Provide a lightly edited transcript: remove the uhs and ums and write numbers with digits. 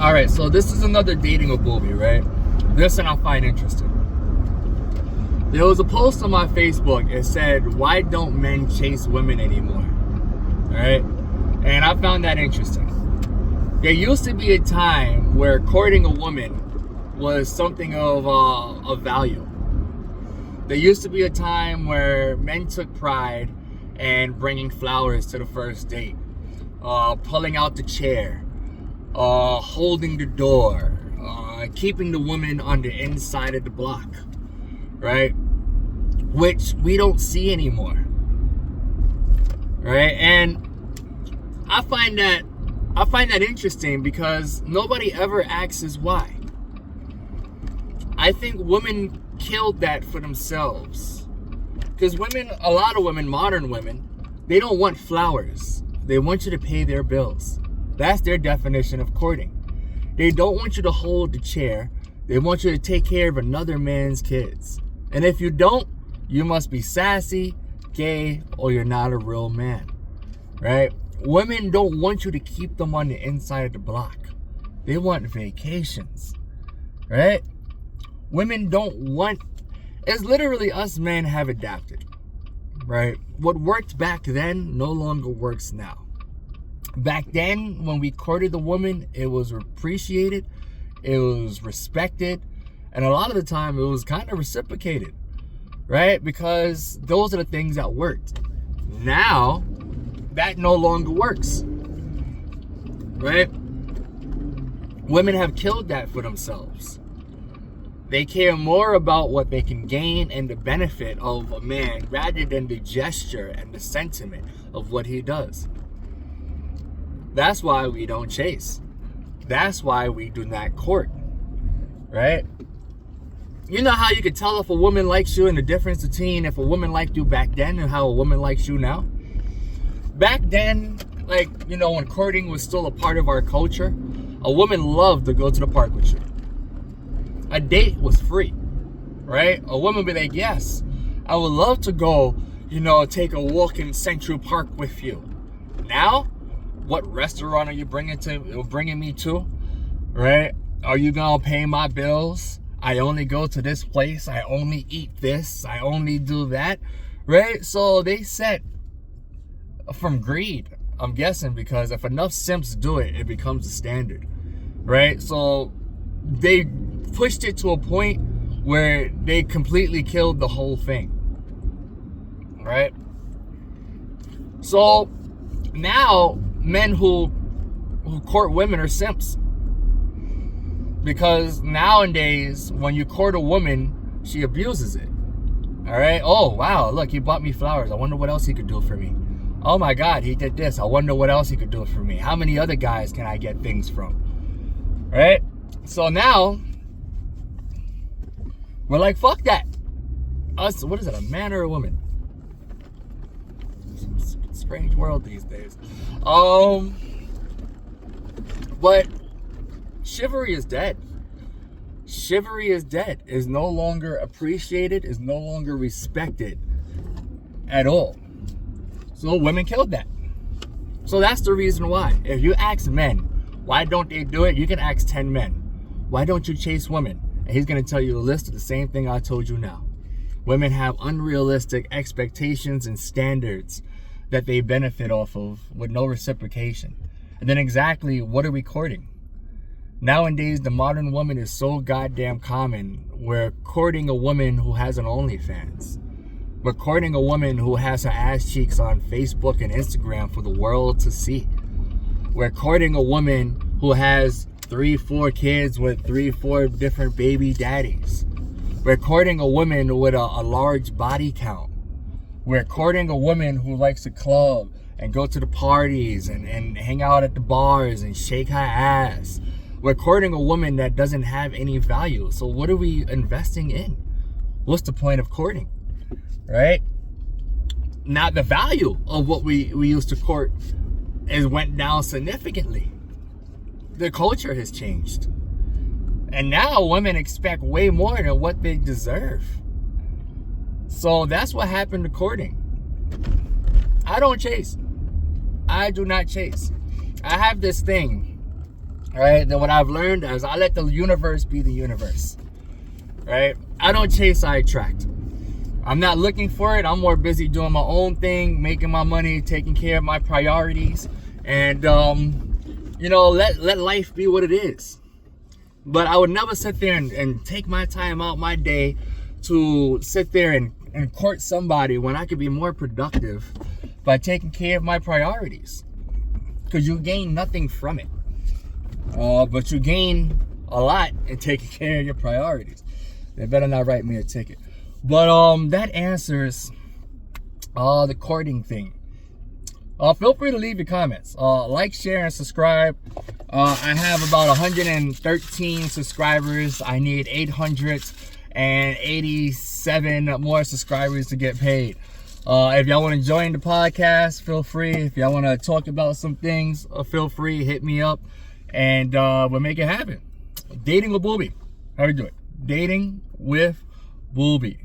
All right, so this is another dating a boobie, right? This one I find interesting. There was a post on my Facebook. It said, "Why don't men chase women anymore?" All right, and I found that interesting. There used to be a time where courting a woman was something of value. There used to be a time where men took pride in bringing flowers to the first date, pulling out the chair, holding the door, keeping the woman on the inside of the block, right? Which we don't see anymore, right? And I find that interesting because nobody ever asks why. I think women killed that for themselves. Because women, a lot of women, modern women, they don't want flowers. They want you to pay their bills. That's their definition of courting. They don't want you to hold the chair. They want you to take care of another man's kids. And if you don't, you must be sassy, gay, or you're not a real man, right? Women don't want you to keep them on the inside of the block. They want vacations, right? Women don't want... It's literally us men have adapted, right? What worked back then no longer works now. Back then, when we courted the woman, it was appreciated, it was respected, and a lot of the time it was kind of reciprocated, right? Because those are the things that worked. Now, that no longer works, right? Women have killed that for themselves. They care more about what they can gain and the benefit of a man rather than the gesture and the sentiment of what he does. That's why we don't chase. That's why we do not court, right? You know how you can tell if a woman likes you and the difference between if a woman liked you back then and how a woman likes you now? Back then, like, you know, when courting was still a part of our culture, a woman loved to go to the park with you. A date was free, right? A woman would be like, yes, I would love to go, you know, take a walk in Central Park with you. Now, what restaurant are you bringing me to, right? Are you gonna pay my bills? I only go to this place. I only eat this. I only do that, right? So they set from greed, I'm guessing, because if enough simps do it, it becomes a standard, right? So they pushed it to a point where they completely killed the whole thing, right? So now men who court women are simps, because nowadays when you court a woman, she abuses it. All right, oh wow, look, he bought me flowers, I wonder what else he could do for me. Oh my god, he did this, I wonder what else he could do for me. How many other guys can I get things from, right? So now we're like, fuck that. Us, what is it, a man or a woman? It's a strange world these days. But chivalry is dead. Chivalry is dead. Is no longer appreciated, is no longer respected at all. So women killed that. So that's the reason why. If you ask men, why don't they do it? You can ask 10 men. Why don't you chase women? And he's going to tell you a list of the same thing I told you now. Women have unrealistic expectations and standards that they benefit off of with no reciprocation. And then exactly, what are we courting? Nowadays, the modern woman is so goddamn common. We're courting a woman who has an OnlyFans. We're courting a woman who has her ass cheeks on Facebook and Instagram for the world to see. We're courting a woman who has 3-4 kids with 3-4 different baby daddies. We're courting a woman with a large body count. We're courting a woman who likes to club and go to the parties and hang out at the bars and shake her ass. We're courting a woman that doesn't have any value. So what are we investing in? What's the point of courting, right? Now the value of what we used to court went down significantly. The culture has changed. And now women expect way more than what they deserve. So that's what happened to courting. I don't chase. I do not chase. I have this thing right? Then what I've learned is I let the universe be the universe, right? I don't chase, I attract. I'm not looking for it. I'm more busy doing my own thing, making my money, taking care of my priorities, and let life be what it is. But I would never sit there and take my time out my day to sit there and court somebody when I could be more productive by taking care of my priorities. Because you gain nothing from it. But you gain a lot in taking care of your priorities. They better not write me a ticket. But that answers the courting thing. Feel free to leave your comments. Like, share, and subscribe. I have about 113 subscribers. I need 887 more subscribers to get paid. If y'all want to join the podcast, feel free. If y'all want to talk about some things, feel free. Hit me up, and we'll make it happen. Dating with Boobie. How we do it? Dating with Boobie.